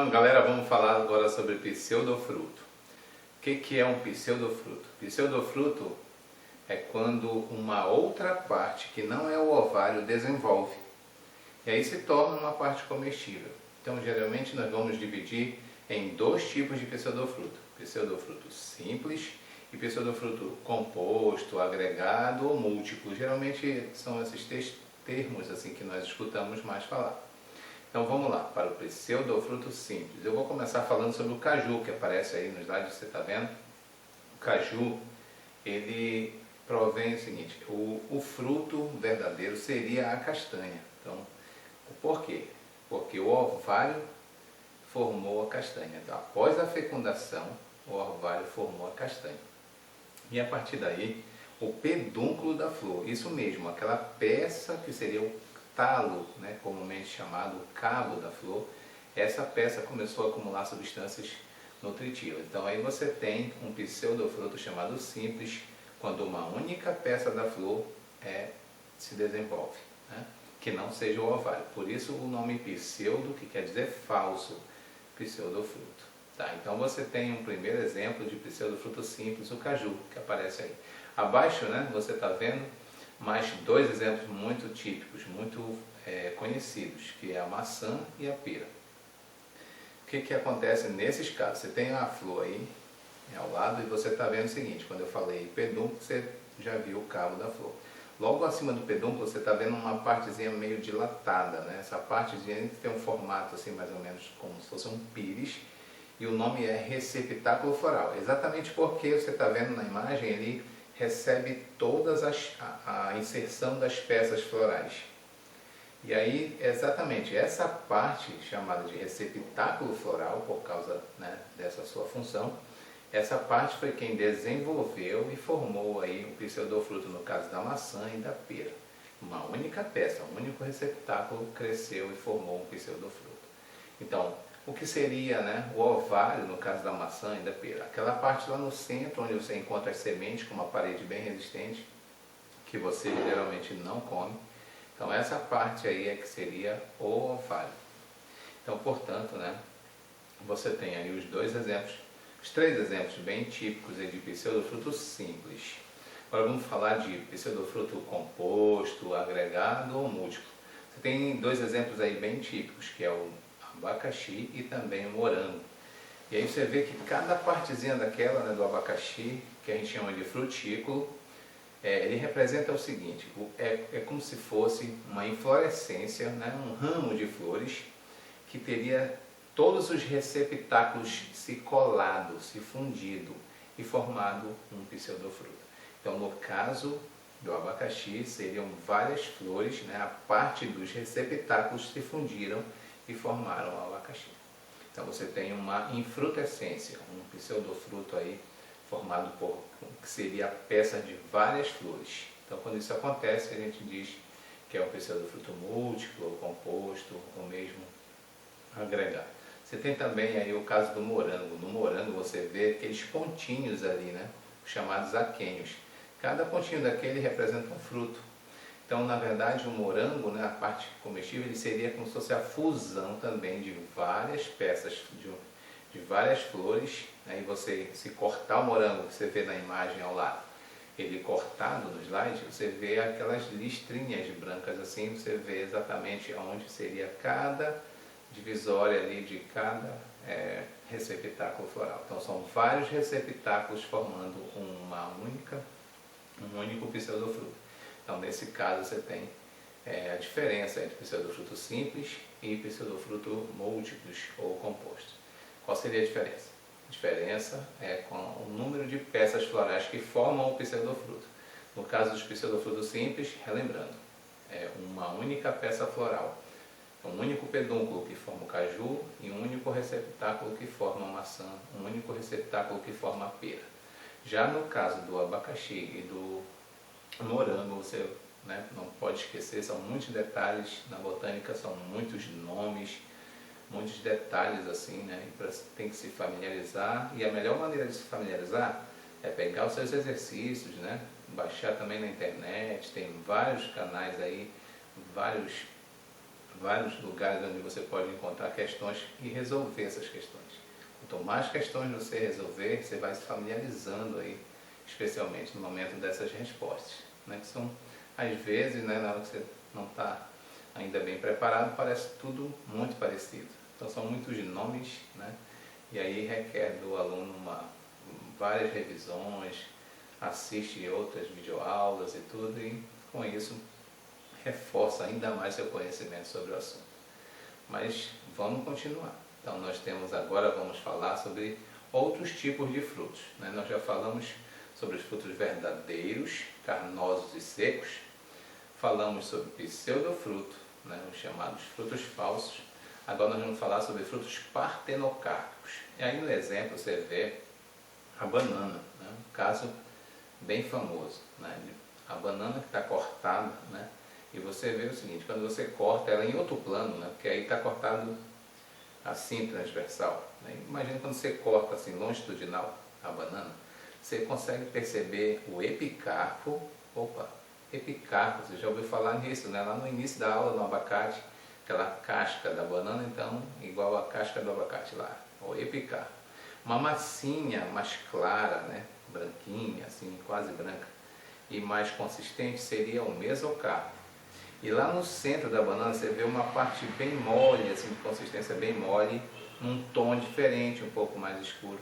Então, galera, vamos falar agora sobre pseudofruto. O que é um pseudofruto? Pseudofruto é quando uma outra parte que não é o ovário desenvolve. E aí se torna uma parte comestível. Então, geralmente nós vamos dividir em dois tipos de pseudofruto. Pseudofruto simples e pseudofruto composto, agregado ou múltiplo. Geralmente são esses termos assim que nós escutamos mais falar. Então vamos lá, para o pseudofruto simples. Eu vou começar falando sobre o caju, que aparece aí nos slides, você está vendo? O caju, ele provém o seguinte, o fruto verdadeiro seria a castanha. Então, por quê? Porque o ovário formou a castanha. Então, após a fecundação, o ovário formou a castanha. E a partir daí, o pedúnculo da flor, isso mesmo, aquela peça que seria o talo, né, comumente chamado cabo da flor, essa peça começou a acumular substâncias nutritivas. Então aí você tem um pseudofruto chamado simples, quando uma única peça da flor se desenvolve, né, que não seja o ovário. Por isso o nome pseudo, que quer dizer falso, pseudofruto. Tá, então você tem um primeiro exemplo de pseudofruto simples, o caju, que aparece aí. Abaixo, né, você está vendo mais dois exemplos muito típicos, muito conhecidos, que é a maçã e a pera. O que acontece nesses casos? Você tem a flor aí ao lado e você está vendo o seguinte, quando eu falei pedúnculo, você já viu o cabo da flor. Logo acima do pedúnculo você está vendo uma partezinha meio dilatada, né? Essa partezinha tem um formato assim mais ou menos como se fosse um pires, e o nome é receptáculo floral, exatamente porque você está vendo na imagem ele recebe todas a inserção das peças florais. E aí, exatamente essa parte chamada de receptáculo floral, por causa, né, dessa sua função, essa parte foi quem desenvolveu e formou aí o pseudofruto, no caso da maçã e da pera. Uma única peça, um único receptáculo cresceu e formou um pseudofruto. Então, o que seria, né, o ovário, no caso da maçã e da pera? Aquela parte lá no centro, onde você encontra as sementes com uma parede bem resistente, que você geralmente não come. Então essa parte aí é que seria o ovário. Então, portanto, né, você tem aí os dois exemplos, os três exemplos bem típicos aí de pseudofruto simples. Agora vamos falar de pseudofruto composto, agregado ou múltiplo. Você tem dois exemplos aí bem típicos, que é o abacaxi e também o morango. E aí você vê que cada partezinha daquela, né, do abacaxi, que a gente chama de frutículo, ele representa o seguinte, é como se fosse uma inflorescência, né, um ramo de flores que teria todos os receptáculos se colado, se fundido e formado um pseudofruto. Então no caso do abacaxi seriam várias flores, né, a parte dos receptáculos se fundiram e formaram o abacaxi. Então você tem uma infrutescência, um pseudofruto aí formado por, que seria a peça de várias flores. Então quando isso acontece a gente diz que é um pseudofruto múltiplo, ou composto, ou mesmo agregado. Você tem também aí o caso do morango. No morango você vê aqueles pontinhos ali, né, chamados aquênios. Cada pontinho daquele representa um fruto. Então, na verdade, o morango, né, a parte comestível, ele seria como se fosse a fusão também de várias peças, de várias flores. Aí você, se cortar o morango, que você vê na imagem ao lado, ele cortado no slide, você vê aquelas listrinhas brancas assim, você vê exatamente onde seria cada divisória ali de cada receptáculo floral. Então, são vários receptáculos formando um único pseudofruto. Então, nesse caso, você tem a diferença entre pseudofruto simples e pseudofruto múltiplos ou compostos. Qual seria a diferença? A diferença é com o número de peças florais que formam o pseudofruto. No caso dos pseudofrutos simples, relembrando, é uma única peça floral, um único pedúnculo que forma o caju e um único receptáculo que forma a maçã, um único receptáculo que forma a pera. Já no caso do abacaxi e do morango, você, né, não pode esquecer, são muitos detalhes na botânica, são muitos nomes, muitos detalhes assim, né, tem que se familiarizar, e a melhor maneira de se familiarizar é pegar os seus exercícios, né, baixar também na internet, tem vários canais aí, vários vários lugares onde você pode encontrar questões e resolver essas questões. Quanto mais questões você resolver, você vai se familiarizando aí, especialmente no momento dessas respostas, né? Que são, às vezes, né, na hora que você não está ainda bem preparado, parece tudo muito parecido. Então são muitos nomes, né? E aí requer do aluno várias revisões, assiste outras videoaulas e tudo, e com isso reforça ainda mais seu conhecimento sobre o assunto. Mas vamos continuar. Então nós temos agora, vamos falar sobre outros tipos de frutos, né? Nós já falamos sobre os frutos verdadeiros, carnosos e secos. Falamos sobre pseudofruto, né? Os chamados frutos falsos. Agora nós vamos falar sobre frutos partenocárpicos. E aí no exemplo você vê a banana, né? Um caso bem famoso, né? A banana que está cortada, né? E você vê o seguinte, quando você corta ela em outro plano, né? Porque aí está cortado assim, transversal, né? Imagina quando você corta assim, longitudinal, a banana, você consegue perceber o epicarpo. Epicarpo, você já ouviu falar nisso, né? Lá no início da aula, no abacate, aquela casca da banana, então, igual a casca do abacate lá, o epicarpo. Uma massinha mais clara, né? Branquinha, assim, quase branca, e mais consistente seria o mesocarpo. E lá no centro da banana você vê uma parte bem mole, assim, de consistência bem mole, num tom diferente, um pouco mais escuro,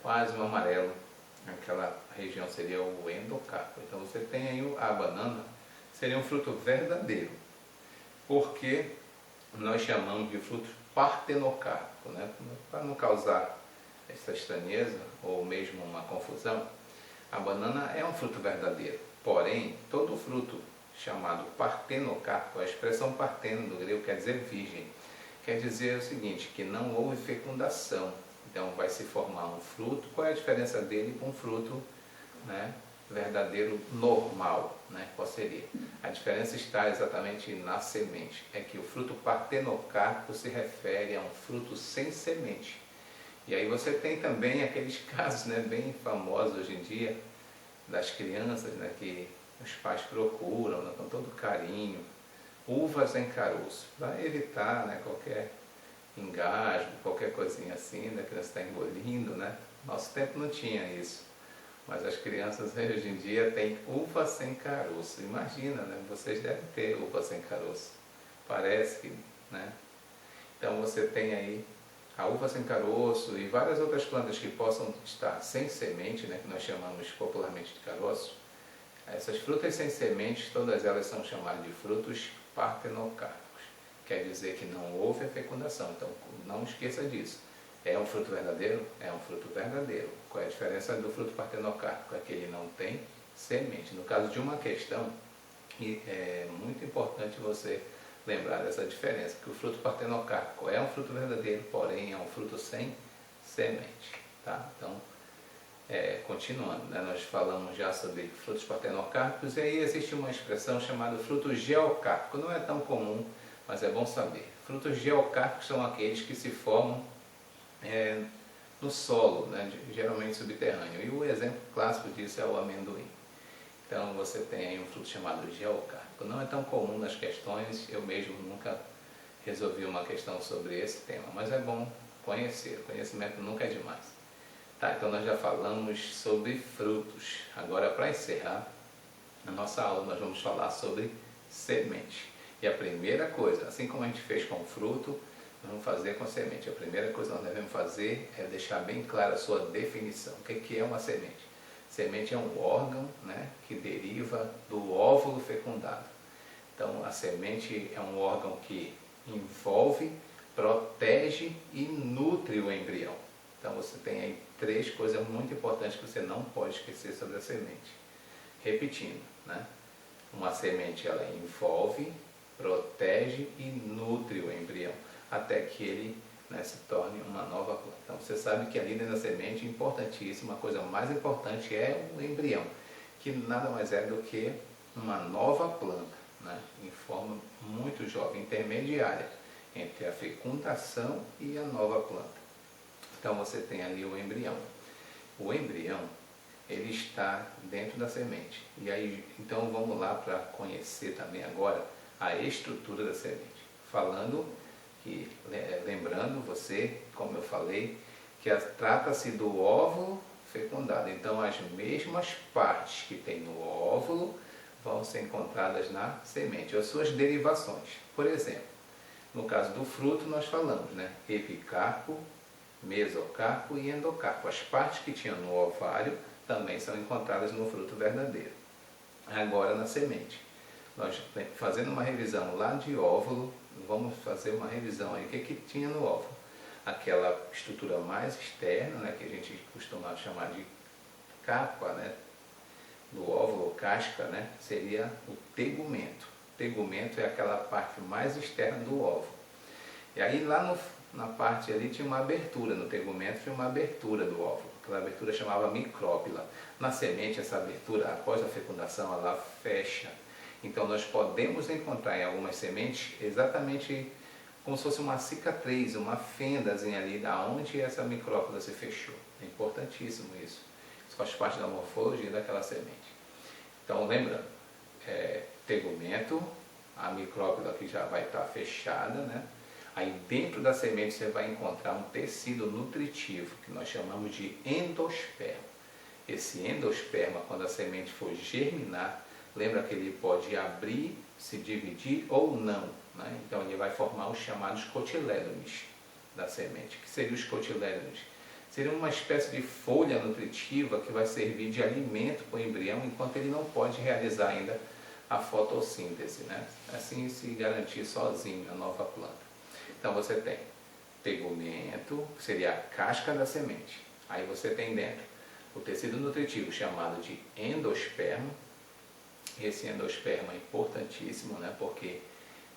quase um amarelo. Aquela região seria o endocarpo. Então você tem aí a banana, seria um fruto verdadeiro, porque nós chamamos de fruto partenocárpico, né? Para não causar essa estranheza ou mesmo uma confusão, a banana é um fruto verdadeiro. Porém, todo fruto chamado partenocárpico, a expressão parteno do grego quer dizer virgem, quer dizer o seguinte, que não houve fecundação. Então vai se formar um fruto. Qual é a diferença dele com um fruto, né, verdadeiro normal, né? Qual seria? A diferença está exatamente na semente. É que o fruto partenocárpico se refere a um fruto sem semente. E aí você tem também aqueles casos, né, bem famosos hoje em dia, das crianças, né, que os pais procuram, né, com todo carinho, uvas em caroço, para evitar, né, qualquer engasgo, qualquer coisinha assim, da criança está engolindo, né? Nosso tempo não tinha isso, mas as crianças hoje em dia têm uva sem caroço. Imagina, né? Vocês devem ter uva sem caroço, parece que, né? Então você tem aí a uva sem caroço e várias outras plantas que possam estar sem semente, né? Que nós chamamos popularmente de caroço. Essas frutas sem sementes, todas elas são chamadas de frutos partenocárpicos. Quer dizer que não houve a fecundação, então não esqueça disso. É um fruto verdadeiro? É um fruto verdadeiro. Qual é a diferença do fruto partenocárpico? É que ele não tem semente. No caso de uma questão, é muito importante você lembrar dessa diferença, que o fruto partenocárpico é um fruto verdadeiro, porém é um fruto sem semente. Tá? Então, continuando, né? Nós falamos já sobre frutos partenocárpicos, e aí existe uma expressão chamada fruto geocárpico. Não é tão comum, mas é bom saber. Frutos geocárpicos são aqueles que se formam no solo, né, geralmente subterrâneo. E o exemplo clássico disso é o amendoim. Então você tem aí um fruto chamado geocárpico. Não é tão comum nas questões, eu mesmo nunca resolvi uma questão sobre esse tema, mas é bom conhecer, conhecimento nunca é demais. Tá, então nós já falamos sobre frutos. Agora, para encerrar a nossa aula, nós vamos falar sobre semente. E a primeira coisa, assim como a gente fez com o fruto, nós vamos fazer com a semente. A primeira coisa que nós devemos fazer é deixar bem clara a sua definição. O que é uma semente? Semente é um órgão, né, que deriva do óvulo fecundado. Então, a semente é um órgão que envolve, protege e nutre o embrião. Então, você tem aí 3 coisas muito importantes que você não pode esquecer sobre a semente. Repetindo, né? Uma semente, ela envolve, protege e nutre o embrião, até que ele, né, se torne uma nova planta. Então você sabe que ali dentro da semente, importantíssima, a coisa mais importante é o embrião, que nada mais é do que uma nova planta, né, em forma muito jovem, intermediária, entre a fecundação e a nova planta. Então você tem ali o embrião. O embrião, ele está dentro da semente. E aí, então vamos lá para conhecer também agora a estrutura da semente. falando que, lembrando você, como eu falei, que trata-se do óvulo fecundado. Então as mesmas partes que tem no óvulo vão ser encontradas na semente, as suas derivações. Por exemplo, no caso do fruto nós falamos, né? Epicarpo, mesocarpo e endocarpo. As partes que tinham no ovário também são encontradas no fruto verdadeiro. Agora na semente. Nós fazendo uma revisão lá de óvulo, vamos fazer uma revisão aí. O que tinha no óvulo? Aquela estrutura mais externa, né, que a gente costuma chamar de capa, né, do óvulo, casca, né, seria o tegumento. O tegumento é aquela parte mais externa do óvulo. E aí lá na parte ali tinha uma abertura, no tegumento tinha uma abertura do óvulo. Aquela abertura chamava micrópila. Na semente, essa abertura, após a fecundação, ela fecha. Então nós podemos encontrar em algumas sementes exatamente como se fosse uma cicatriz, uma fendazinha ali da onde essa micrópila se fechou. É importantíssimo isso. Isso faz parte da morfologia daquela semente. Então lembrando, tegumento, a micrópila que já vai estar fechada, né? Aí dentro da semente você vai encontrar um tecido nutritivo que nós chamamos de endosperma. Esse endosperma, quando a semente for germinar, lembra que ele pode abrir, se dividir ou não, né? Então ele vai formar os chamados cotilédones da semente. O que seriam os cotilédones? Seria uma espécie de folha nutritiva que vai servir de alimento para o embrião enquanto ele não pode realizar ainda a fotossíntese, né? Assim se garantir sozinho a nova planta. Então você tem tegumento, que seria a casca da semente. Aí você tem dentro o tecido nutritivo chamado de endosperma. Esse endosperma é importantíssimo, né? Porque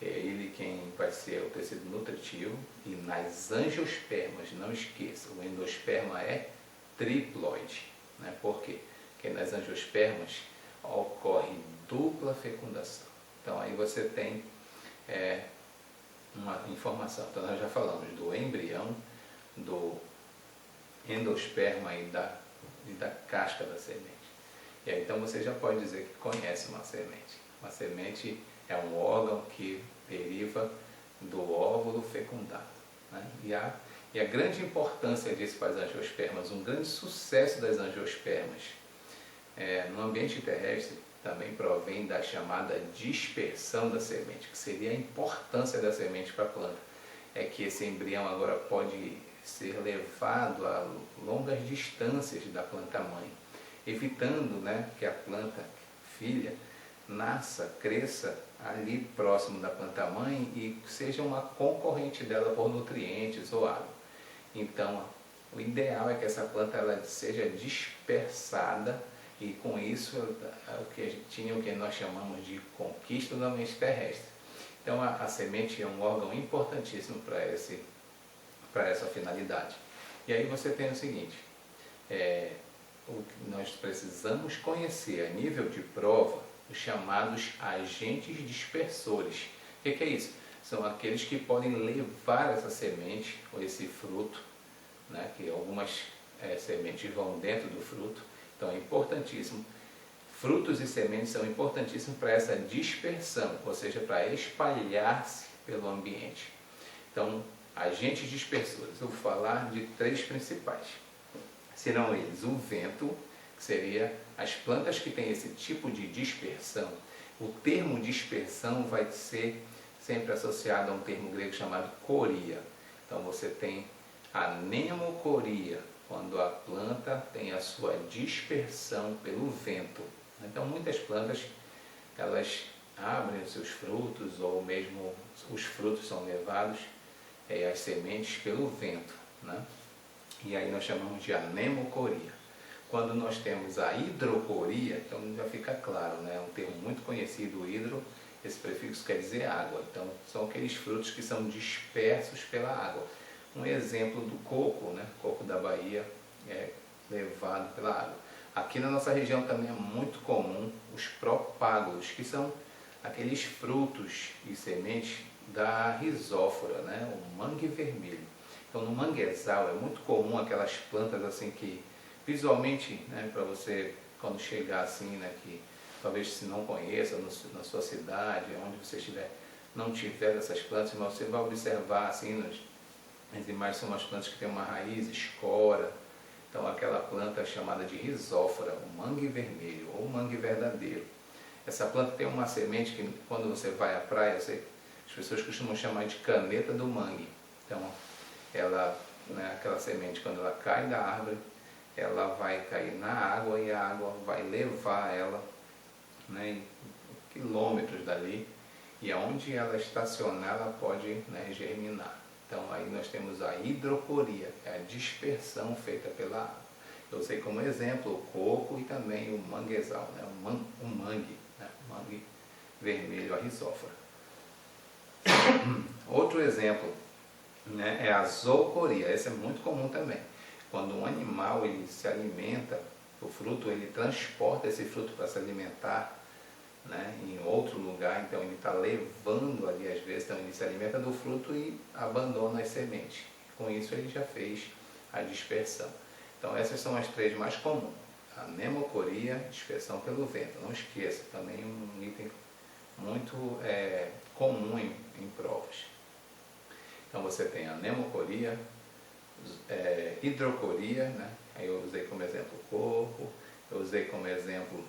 é ele quem vai ser o tecido nutritivo. E nas angiospermas, não esqueça, o endosperma é triploide, né? Por quê? Porque nas angiospermas ocorre dupla fecundação. Então aí você tem uma informação. Então nós já falamos do embrião, do endosperma e da casca da semente. E aí, então você já pode dizer que conhece uma semente. Uma semente é um órgão que deriva do óvulo fecundado, né? E a grande importância disso para as angiospermas, um grande sucesso das angiospermas no ambiente terrestre também provém da chamada dispersão da semente, que seria a importância da semente para a planta. É que esse embrião agora pode ser levado a longas distâncias da planta-mãe, evitando, né, que a planta filha nasça, cresça ali próximo da planta-mãe e seja uma concorrente dela por nutrientes ou água. Então, o ideal é que essa planta ela seja dispersada e com isso o que nós chamamos de conquista do ambiente terrestre. Então a semente é um órgão importantíssimo para essa finalidade. E aí você tem o seguinte, nós precisamos conhecer a nível de prova os chamados agentes dispersores. O que é isso? São aqueles que podem levar essa semente ou esse fruto, né, que algumas sementes vão dentro do fruto. Então é importantíssimo. Frutos e sementes são importantíssimos para essa dispersão, ou seja, para espalhar-se pelo ambiente. Então, agentes dispersores, eu vou falar de 3 principais. Serão eles o vento, que seria as plantas que têm esse tipo de dispersão. O termo dispersão vai ser sempre associado a um termo grego chamado coria. Então você tem a nemocoria, quando a planta tem a sua dispersão pelo vento. Então muitas plantas, elas abrem os seus frutos, ou mesmo os frutos são levados, as sementes, pelo vento, né? E aí nós chamamos de anemocoria. Quando nós temos a hidrocoria, então já fica claro, né? É um termo muito conhecido, hidro, esse prefixo quer dizer água. Então são aqueles frutos que são dispersos pela água. Um exemplo do coco, né? Coco da Bahia é levado pela água. Aqui na nossa região também é muito comum os propágulos, que são aqueles frutos e sementes da risófora, né? O mangue vermelho. Então no manguezal é muito comum aquelas plantas assim que visualmente, né, para você quando chegar assim, né, que talvez se não conheça na sua cidade, onde você estiver, não tiver essas plantas, mas você vai observar assim, as imagens são umas plantas que têm uma raiz escora. Então aquela planta chamada de rizófora, o mangue vermelho ou mangue verdadeiro. Essa planta tem uma semente que quando você vai à praia, as pessoas costumam chamar de caneta do mangue. Então ela, né, aquela semente, quando ela cai da árvore, ela vai cair na água e a água vai levar ela, né, quilômetros dali, e aonde ela estacionar ela pode, né, germinar. Então aí nós temos a hidroporia, é a dispersão feita pela água. Eu usei como exemplo o coco e também o manguezal, né, o mangue, né, o mangue vermelho, a rizófora. Outro exemplo, né, é a zoocoria. Esse é muito comum também. Quando um animal ele se alimenta, o fruto, ele transporta esse fruto para se alimentar, né, em outro lugar, então ele está levando ali às vezes, então ele se alimenta do fruto e abandona as sementes. Com isso ele já fez a dispersão. Então essas são as três mais comuns. A nemocoria, dispersão pelo vento. Não esqueça, também um item muito comum em provas. Então você tem a nemocoria, hidrocoria, né? Aí eu usei como exemplo o coco, eu usei como exemplo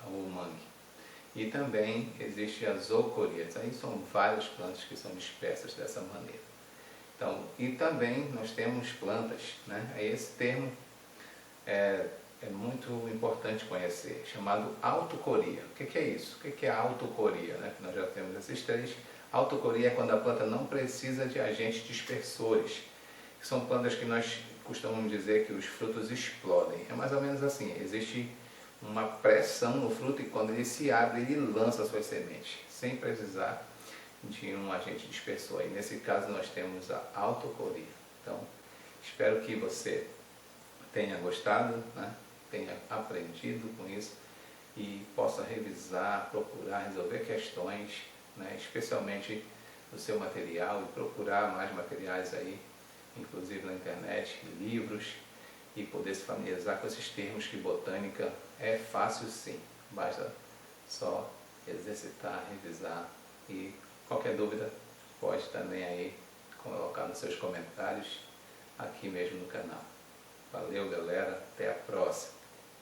o mangue. E também existe a zoocoria. Aí são várias plantas que são dispersas dessa maneira. Então, e também nós temos plantas, né? Aí esse termo é muito importante conhecer, chamado autocoria. O que é isso? O que é a autocoria? Né? Nós já temos esses três. Autocoria é quando a planta não precisa de agentes dispersores. São plantas que nós costumamos dizer que os frutos explodem. É mais ou menos assim, existe uma pressão no fruto e quando ele se abre, ele lança suas sementes, sem precisar de um agente dispersor. E nesse caso nós temos a autocoria. Então, espero que você tenha gostado, né? Tenha aprendido com isso e possa revisar, procurar resolver questões, né? Especialmente no seu material, e procurar mais materiais aí, inclusive na internet, livros, e poder se familiarizar com esses termos, que botânica é fácil sim, basta só exercitar, revisar, e qualquer dúvida pode também aí colocar nos seus comentários aqui mesmo no canal. Valeu galera, até a próxima!